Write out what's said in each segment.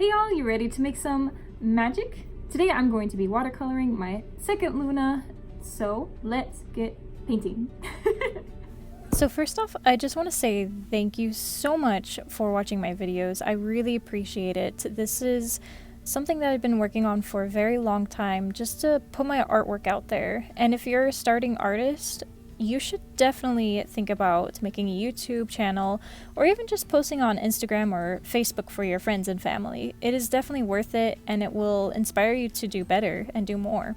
Hey y'all, you ready to make some magic? Today I'm going to be watercoloring my second Luna, so let's get painting. So first off, I just want to say thank you so much for watching my videos. I really appreciate it. This is something that I've been working on for a very long time, just to put my artwork out there. And if you're a starting artist, you should definitely think about making a YouTube channel or even just posting on Instagram or Facebook for your friends and family. It is definitely worth it, and it will inspire you to do better and do more.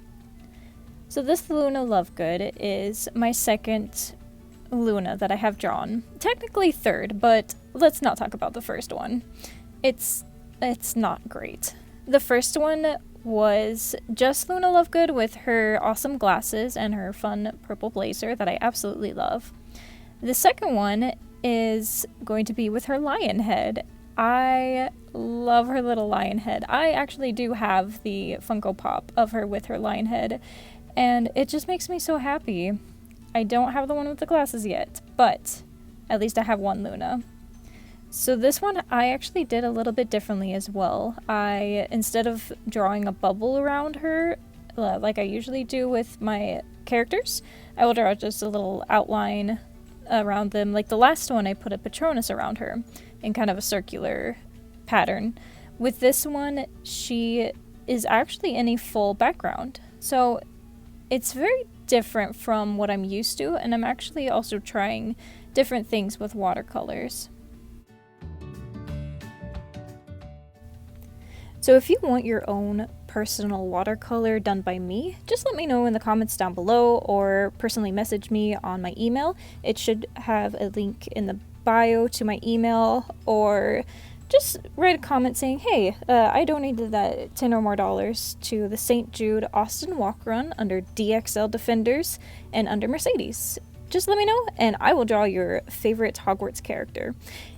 So this Luna Lovegood is my second Luna that I have drawn. Technically third, but let's not talk about the first one. It's not great. The first one was just Luna Lovegood with her awesome glasses and her fun purple blazer that I absolutely love. The second one is going to be with her lion head. I love her little lion head. I actually do have the Funko Pop of her with her lion head, and it just makes me so happy. I don't have the one with the glasses yet, but at least I have one Luna. So this one I actually did a little bit differently as well. Instead of drawing a bubble around her, like I usually do with my characters, I will draw just a little outline around them. Like the last one, I put a Patronus around her in kind of a circular pattern. With this one, she is actually in a full background. So it's very different from what I'm used to, and I'm actually also trying different things with watercolors. So if you want your own personal watercolor done by me, just let me know in the comments down below or personally message me on my email. It should have a link in the bio to my email, or just write a comment saying, hey, I donated that $10 or more to the St. Jude Austin Walk Run under DXL Defenders and under Mercedes. Just let me know and I will draw your favorite Hogwarts character.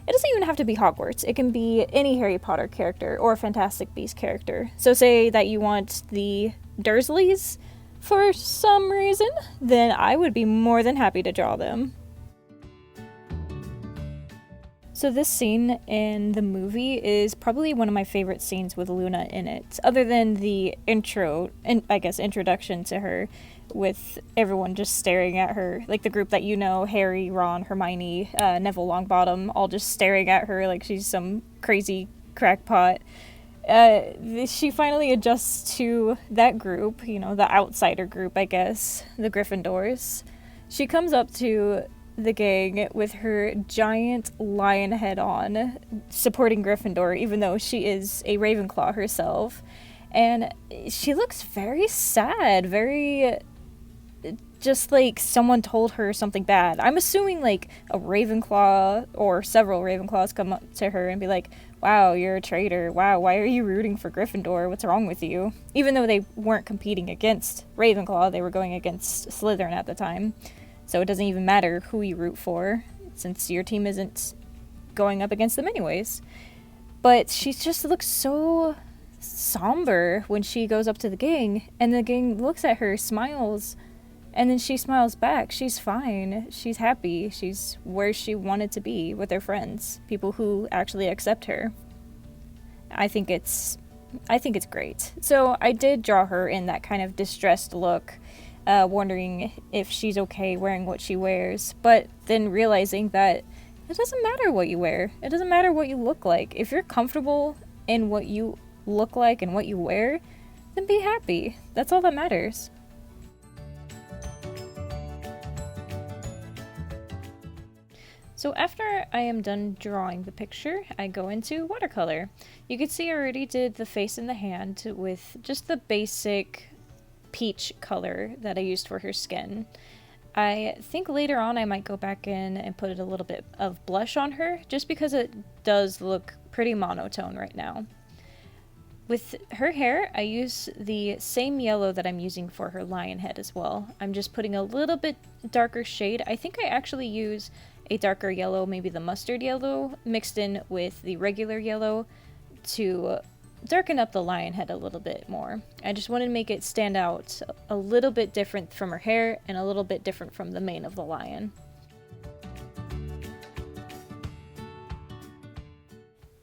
It doesn't even have to be Hogwarts. It can be any Harry Potter character or Fantastic Beasts character. So say that you want the Dursleys for some reason, then I would be more than happy to draw them. So this scene in the movie is probably one of my favorite scenes with Luna in it, other than the introduction to her, with everyone just staring at her, like the group that you know, Harry, Ron, Hermione, Neville Longbottom, all just staring at her like she's some crazy crackpot. She finally adjusts to that group, you know, the outsider group, I guess, the Gryffindors. She comes up to the gang with her giant lion head on, supporting Gryffindor, even though she is a Ravenclaw herself. And she looks very sad, very just like someone told her something bad. I'm assuming like a Ravenclaw or several Ravenclaws come up to her and be like, wow, you're a traitor. Wow, why are you rooting for Gryffindor? What's wrong with you? Even though they weren't competing against Ravenclaw, they were going against Slytherin at the time. So it doesn't even matter who you root for, since your team isn't going up against them anyways. But she just looks so somber when she goes up to the gang, and the gang looks at her, smiles, and then she smiles back. She's fine. She's happy. She's where she wanted to be with her friends, people who actually accept her. I think it's great. So I did draw her in that kind of distressed look, wondering if she's okay wearing what she wears, but then realizing that it doesn't matter what you wear. It doesn't matter what you look like. If you're comfortable in what you look like and what you wear, then be happy. That's all that matters. So after I am done drawing the picture, I go into watercolor. You can see I already did the face and the hand with just the basic peach color that I used for her skin. I think later on I might go back in and put a little bit of blush on her, just because it does look pretty monotone right now. With her hair, I use the same yellow that I'm using for her lion head as well. I'm just putting a little bit darker shade. I think I actually use a darker yellow, maybe the mustard yellow, mixed in with the regular yellow to darken up the lion head a little bit more. I just wanted to make it stand out a little bit different from her hair and a little bit different from the mane of the lion.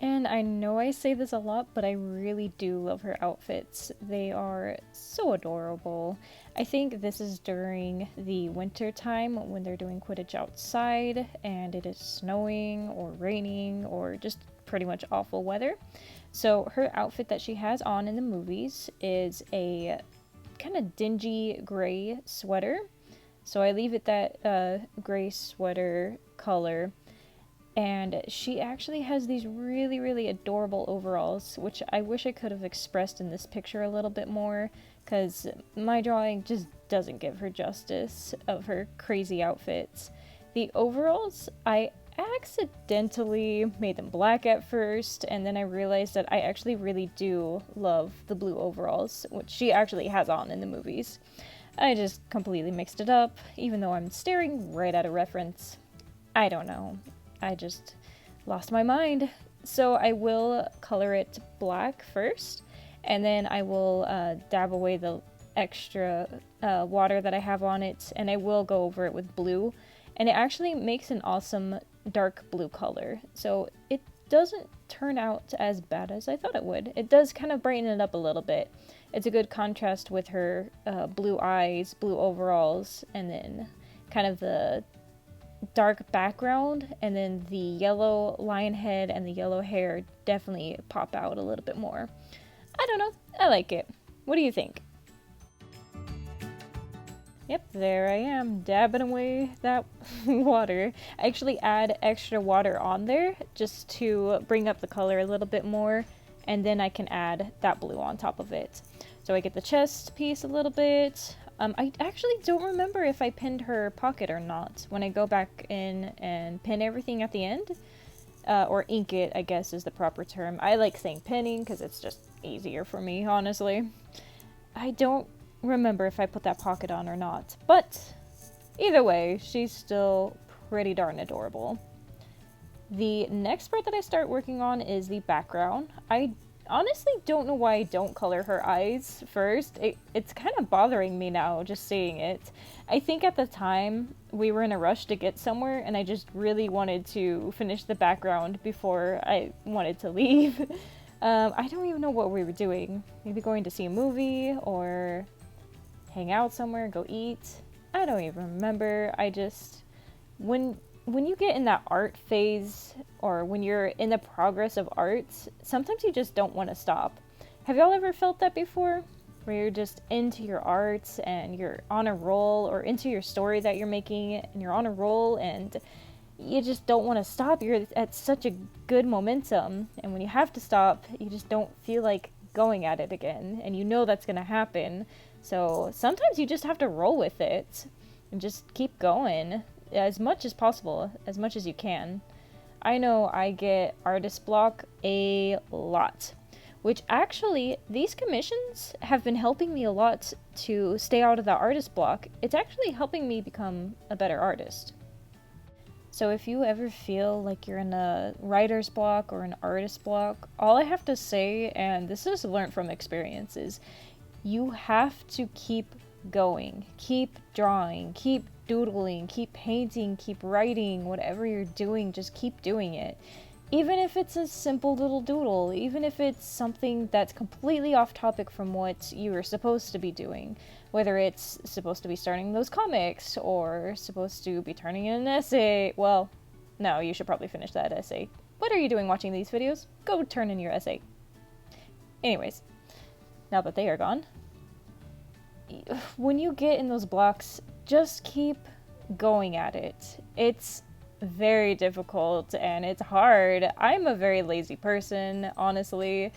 And And I know I say this a lot, but I really do love her outfits. They are so adorable. I think this is during the winter time when they're doing Quidditch outside and it is snowing or raining or just pretty much awful weather. So her outfit that she has on in the movies is a kind of dingy gray sweater. So I leave it that gray sweater color. And she actually has these really, really adorable overalls, which I wish I could have expressed in this picture a little bit more, because my drawing just doesn't give her justice of her crazy outfits. The overalls, I accidentally made them black at first, and then I realized that I actually really do love the blue overalls, which she actually has on in the movies. I just completely mixed it up, even though I'm staring right at a reference. I don't know. I just lost my mind. So I will color it black first, and then I will dab away the extra water that I have on it, and I will go over it with blue, and it actually makes an awesome dark blue color. So it doesn't turn out as bad as I thought it would. It does kind of brighten it up a little bit. It's a good contrast with her blue eyes, blue overalls, and then kind of the dark background, and then the yellow lion head and the yellow hair definitely pop out a little bit more. I don't know, I like it. What do you think? Yep, there I am, dabbing away that water. I actually add extra water on there just to bring up the color a little bit more, and then I can add that blue on top of it. So I get the chest piece a little bit. I actually don't remember if I pinned her pocket or not when I go back in and pin everything at the end. Or ink it, I guess is the proper term. I like saying pinning because it's just easier for me, honestly. I don't remember if I put that pocket on or not. But either way, she's still pretty darn adorable. The next part that I start working on is the background. I honestly don't know why I don't color her eyes first. It's kind of bothering me now just seeing it. I think at the time we were in a rush to get somewhere and I just really wanted to finish the background before I wanted to leave. I don't even know what we were doing. Maybe going to see a movie or hang out somewhere, go eat. I don't even remember. I just, when you get in that art phase, or when you're in the progress of art, sometimes you just don't want to stop. Have y'all ever felt that before? Where you're just into your art and you're on a roll, or into your story that you're making and you're on a roll and you just don't want to stop. You're at such a good momentum, and when you have to stop, you just don't feel like going at it again, and you know that's going to happen. So sometimes you just have to roll with it and just keep going as much as possible, as much as you can. I know I get artist block a lot, which actually these commissions have been helping me a lot to stay out of the artist block. It's actually helping me become a better artist. So if you ever feel like you're in a writer's block or an artist block, all I have to say, and this is learned from experience, is you have to keep going, keep drawing, keep doodling, keep painting, keep writing, whatever you're doing, just keep doing it. Even if it's a simple little doodle, even if it's something that's completely off topic from what you were supposed to be doing, whether it's supposed to be starting those comics or supposed to be turning in an essay. Well, no, you should probably finish that essay. What are you doing watching these videos? Go turn in your essay. Anyways, now that they are gone, when you get in those blocks, just keep going at it. It's very difficult and it's hard. I'm a very lazy person, honestly,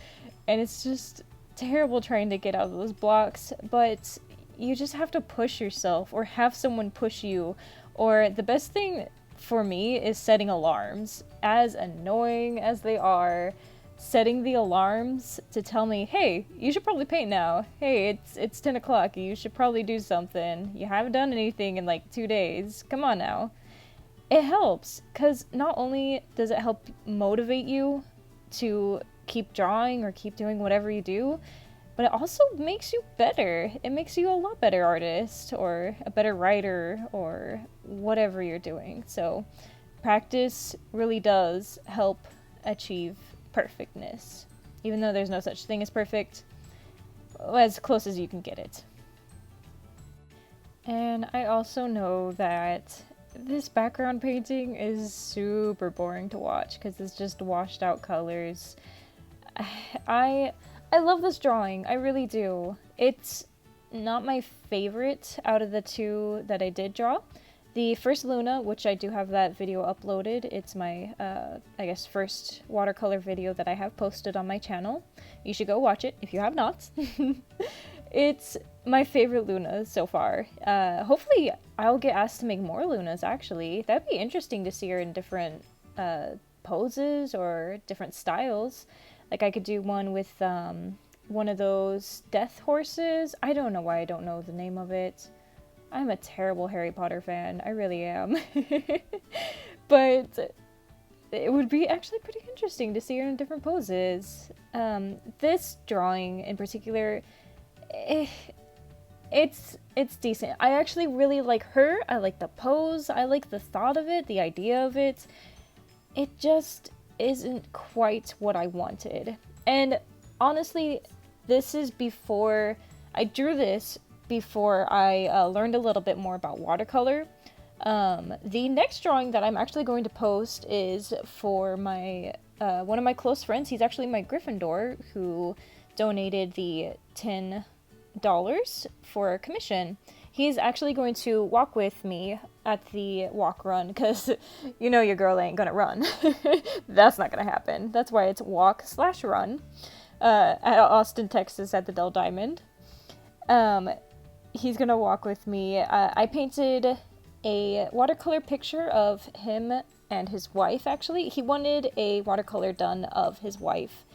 and it's just terrible trying to get out of those blocks, but you just have to push yourself or have someone push you. Or the best thing for me is setting alarms. As annoying as they are, setting the alarms to tell me, hey, you should probably paint now. Hey, it's 10 o'clock. You should probably do something. You haven't done anything in like 2 days. Come on now. It helps, because not only does it help motivate you to keep drawing or keep doing whatever you do, but it also makes you better. It makes you a lot better artist or a better writer or whatever you're doing. So practice really does help achieve perfectness. Even though there's no such thing as perfect, as close as you can get it. And I also know that this background painting is super boring to watch because it's just washed out colors. I love this drawing, I really do. It's not my favorite out of the two that I did draw. The first Luna, which I do have that video uploaded, it's my, I guess, first watercolor video that I have posted on my channel. You should go watch it if you have not. It's my favorite Luna so far. Hopefully I'll get asked to make more Lunas, actually. That'd be interesting to see her in different poses or different styles. Like I could do one with one of those death horses. I don't know why I don't know the name of it. I'm a terrible Harry Potter fan, I really am. But it would be actually pretty interesting to see her in different poses. This drawing in particular, it's decent. I actually really like her, I like the pose, I like the thought of it, the idea of it. It just isn't quite what I wanted. And honestly, this is before I drew this, before I learned a little bit more about watercolor. The next drawing that I'm actually going to post is for my one of my close friends. He's actually my Gryffindor who donated the $10 for a commission. He's actually going to walk with me at the walk run because you know your girl ain't gonna run. That's not gonna happen. That's why it's walk/run at Austin, Texas at the Dell Diamond. He's gonna walk with me. I painted a watercolor picture of him and his wife, actually. He wanted a watercolor done of his wife.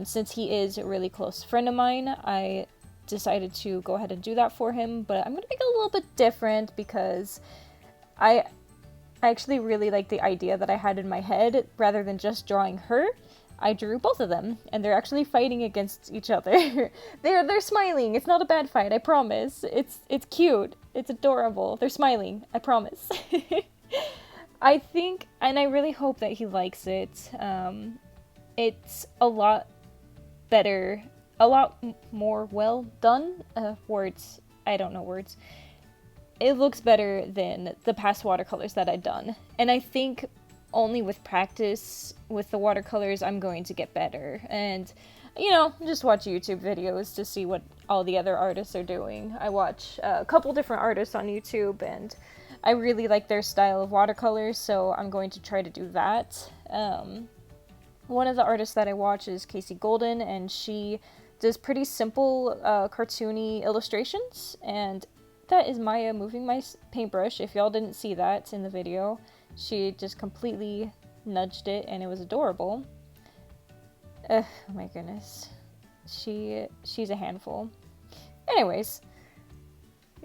Since he is a really close friend of mine, I decided to go ahead and do that for him, but I'm gonna make it a little bit different because I actually really like the idea that I had in my head. Rather than just drawing her, I drew both of them, and they're actually fighting against each other. They're smiling. It's not a bad fight, I promise. It's cute. It's adorable. They're smiling, I promise. I think, and I really hope that he likes it. It's a lot better, a lot more well done. Words, I don't know words. It looks better than the past watercolors that I've done, and I think only with practice with the watercolors I'm going to get better. And you know, just watch YouTube videos to see what all the other artists are doing. I watch a couple different artists on YouTube and I really like their style of watercolors, so I'm going to try to do that. One of the artists that I watch is Casey Golden, and she does pretty simple cartoony illustrations, and that is Maya moving my paintbrush. If y'all didn't see that in the video, she just completely nudged it and it was adorable. Oh my goodness. She's a handful. Anyways,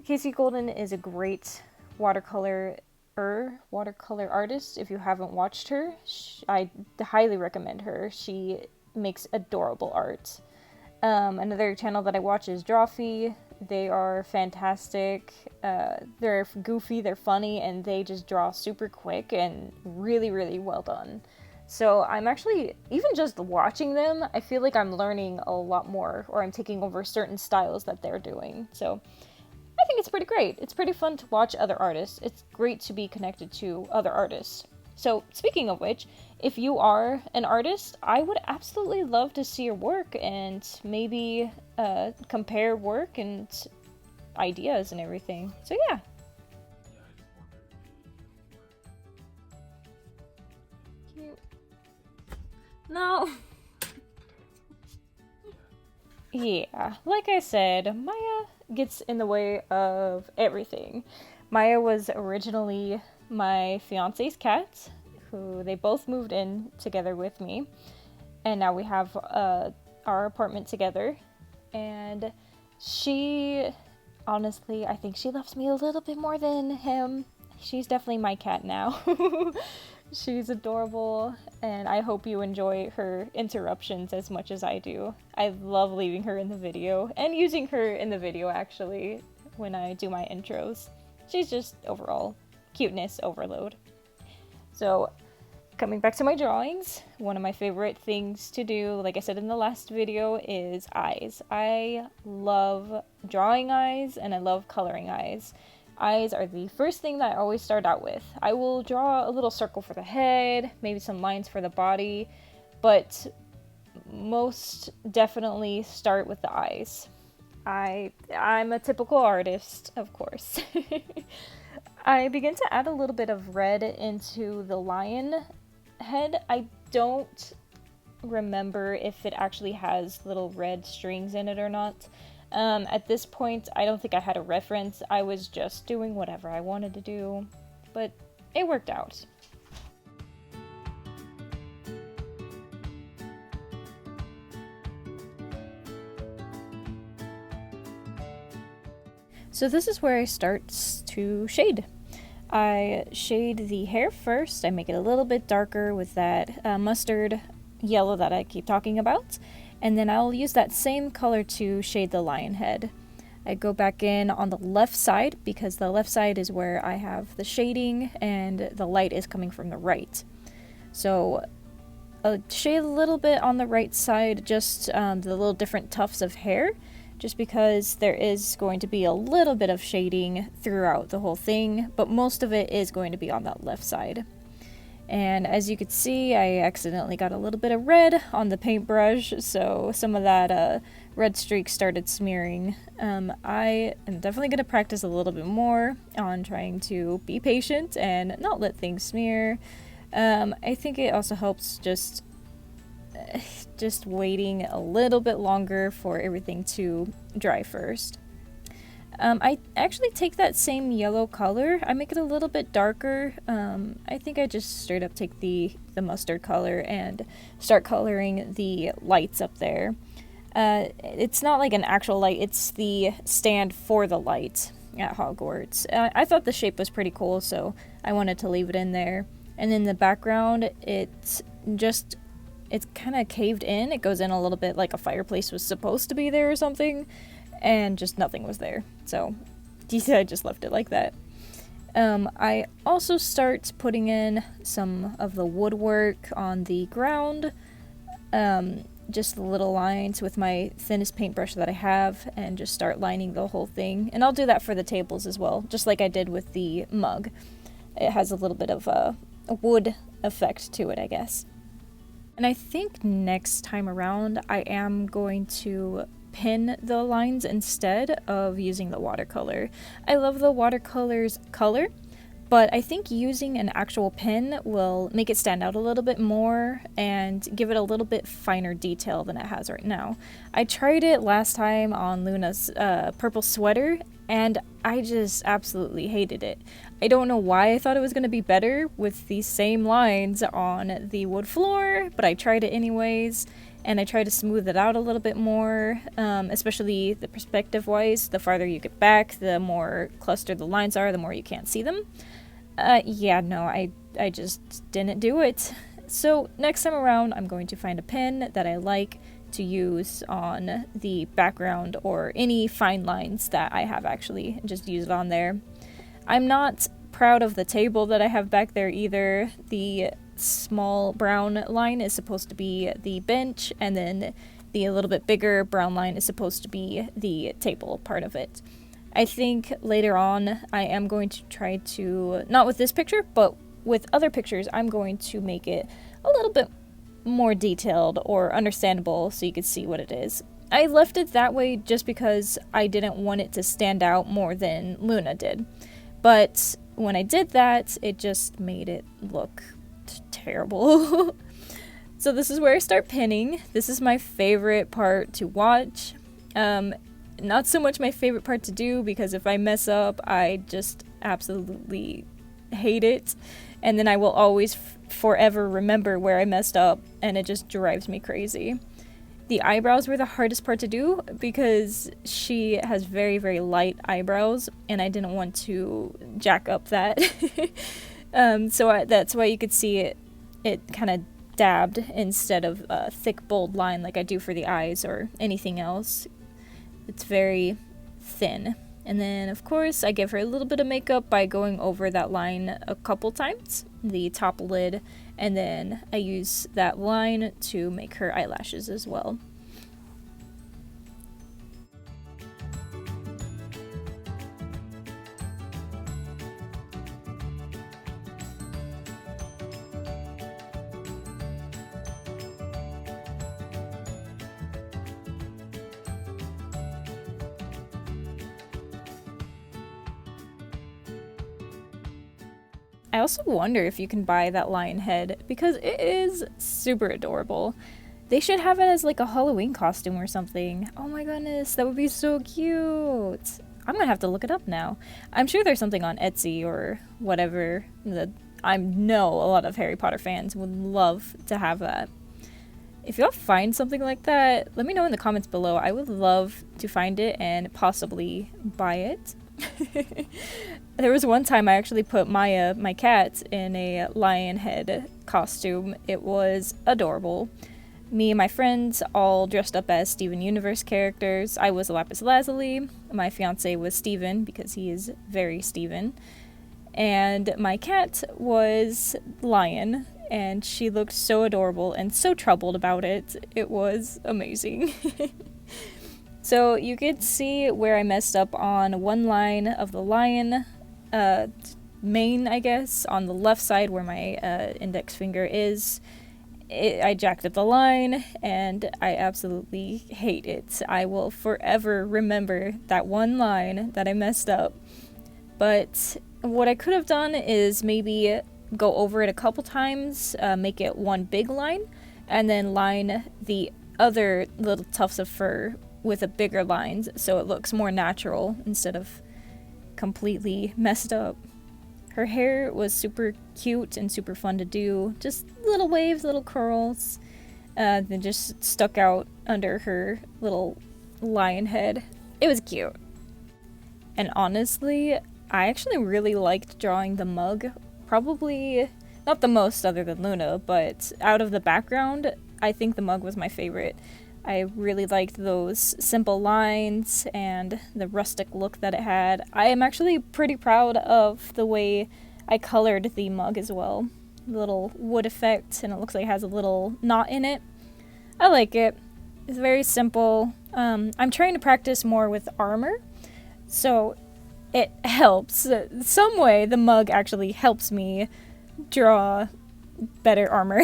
Casey Golden is a great watercolor artist. If you haven't watched her, I highly recommend her. She makes adorable art. Another channel that I watch is Drawfee. They are fantastic. They're goofy, they're funny, and they just draw super quick and really, really well done. So I'm actually, even just watching them, I feel like I'm learning a lot more, or I'm taking over certain styles that they're doing. So I think it's pretty great. It's pretty fun to watch other artists. It's great to be connected to other artists. So speaking of which, if you are an artist, I would absolutely love to see your work and maybe compare work and ideas and everything. So yeah. Cute. No. Yeah, like I said, Maya gets in the way of everything. Maya was originally my fiance's cat, who they both moved in together with me, and now we have our apartment together. And she, honestly, I think she loves me a little bit more than him. She's definitely my cat now. She's adorable, and I hope you enjoy her interruptions as much as I do. I love leaving her in the video, and using her in the video, actually, when I do my intros. She's just overall cuteness overload. So, Coming back to my drawings, one of my favorite things to do, like I said in the last video, is eyes. I love drawing eyes and I love coloring eyes. Eyes are the first thing that I always start out with. I will draw a little circle for the head, maybe some lines for the body, but most definitely start with the eyes. I'm a typical artist, of course. I begin to add a little bit of red into the lion head. I don't remember if it actually has little red strings in it or not. At this point, I don't think I had a reference. I was just doing whatever I wanted to do, but it worked out. So this is where I start to shade. I shade the hair first. I make it a little bit darker with that mustard yellow that I keep talking about. And then I'll use that same color to shade the lion head. I go back in on the left side because the left side is where I have the shading and the light is coming from the right. So I'll shade a little bit on the right side, just the little different tufts of hair, just because there is going to be a little bit of shading throughout the whole thing, but most of it is going to be on that left side. And as you could see, I accidentally got a little bit of red on the paintbrush, so some of that red streak started smearing. I am definitely going to practice a little bit more on trying to be patient and not let things smear. I think it also helps just waiting a little bit longer for everything to dry first. I actually take that same yellow color, I make it a little bit darker. I think I just straight up take the mustard color and start coloring the lights up there. It's not like an actual light, it's the stand for the light at Hogwarts. I thought the shape was pretty cool, so I wanted to leave it in there. And in the background, it's kind of caved in. It goes in a little bit like a fireplace was supposed to be there or something, and just nothing was there. So I just left it like that. I also start putting in some of the woodwork on the ground, just the little lines with my thinnest paintbrush that I have, and just start lining the whole thing. And I'll do that for the tables as well, just like I did with the mug. It has a little bit of a wood effect to it, I guess. And I think next time around I am going to pin the lines instead of using the watercolor. I love the watercolor's color, but I think using an actual pin will make it stand out a little bit more and give it a little bit finer detail than it has right now. I tried it last time on Luna's purple sweater, and I just absolutely hated it. I don't know why I thought it was going to be better with these same lines on the wood floor, but I tried it anyways, and I tried to smooth it out a little bit more, especially the perspective-wise. The farther you get back, the more clustered the lines are, the more you can't see them. I just didn't do it. So next time around, I'm going to find a pen that I like to use on the background or any fine lines that I have actually, and just use it on there. I'm not proud of the table that I have back there either. The small brown line is supposed to be the bench, and then the a little bit bigger brown line is supposed to be the table part of it. I think later on I am going to try to, not with this picture, but with other pictures, I'm going to make it a little bit more detailed or understandable so you could see what it is. I left it that way just because I didn't want it to stand out more than Luna did. But when I did that, it just made it look terrible. So this is where I start pinning. This is my favorite part to watch. Not so much my favorite part to do, because if I mess up, I just absolutely hate it. And then I will always forever remember where I messed up, and it just drives me crazy. The eyebrows were the hardest part to do because she has very, very light eyebrows, and I didn't want to jack up that. That's why you could see it kind of dabbed instead of a thick, bold line like I do for the eyes or anything else. It's very thin, And then, of course, I give her a little bit of makeup by going over that line a couple times, the top lid, and then I use that line to make her eyelashes as well. I also wonder if you can buy that lion head because it is super adorable. They should have it as like a Halloween costume or something. Oh my goodness, that would be so cute. I'm gonna have to look it up now. I'm sure there's something on Etsy or whatever that I know a lot of Harry Potter fans would love to have that. If y'all find something like that, let me know in the comments below. I would love to find it and possibly buy it. There was one time I actually put Maya, my cat, in a lion head costume. It was adorable. Me and my friends all dressed up as Steven Universe characters. I was Lapis Lazuli. My fiance was Steven because he is very Steven. And my cat was Lion, and she looked so adorable and so troubled about it. It was amazing. So you could see where I messed up on one line of the lion mane, I guess, on the left side where my index finger is. I jacked up the line, and I absolutely hate it. I will forever remember that one line that I messed up. But what I could have done is maybe go over it a couple times, make it one big line, and then line the other little tufts of fur with a bigger lines so it looks more natural instead of completely messed up. Her hair was super cute and super fun to do. Just little waves, little curls that just stuck out under her little lion head. It was cute. And honestly, I actually really liked drawing the mug. Probably not the most other than Luna, but out of the background, I think the mug was my favorite. I really liked those simple lines and the rustic look that it had. I am actually pretty proud of the way I colored the mug as well. The little wood effect, and it looks like it has a little knot in it. I like it. It's very simple. I'm trying to practice more with armor, so it helps. Some way the mug actually helps me draw better armor.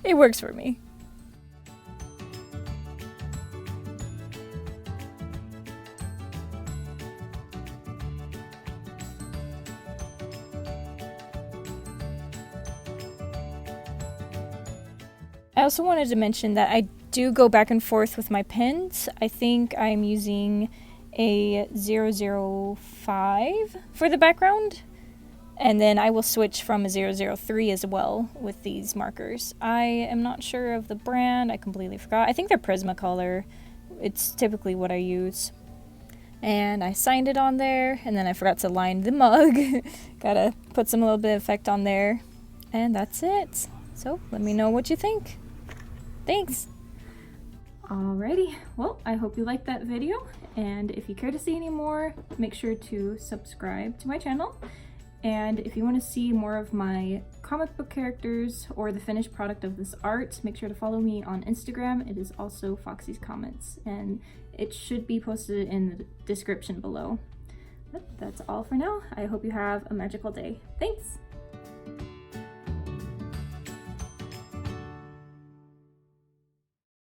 It works for me. I also wanted to mention that I do go back and forth with my pens. I think I'm using a 005 for the background, and then I will switch from a 003 as well with these markers. I am not sure of the brand. I completely forgot. I think they're Prismacolor. It's typically what I use. And I signed it on there, and then I forgot to line the mug. Gotta put some little bit of effect on there. And that's it. So let me know what you think. Thanks! Alrighty, well, I hope you liked that video, and if you care to see any more, make sure to subscribe to my channel. And if you want to see more of my comic book characters or the finished product of this art, make sure to follow me on Instagram. It is also Foxy's Comments, and it should be posted in the description below. But that's all for now. I hope you have a magical day. Thanks!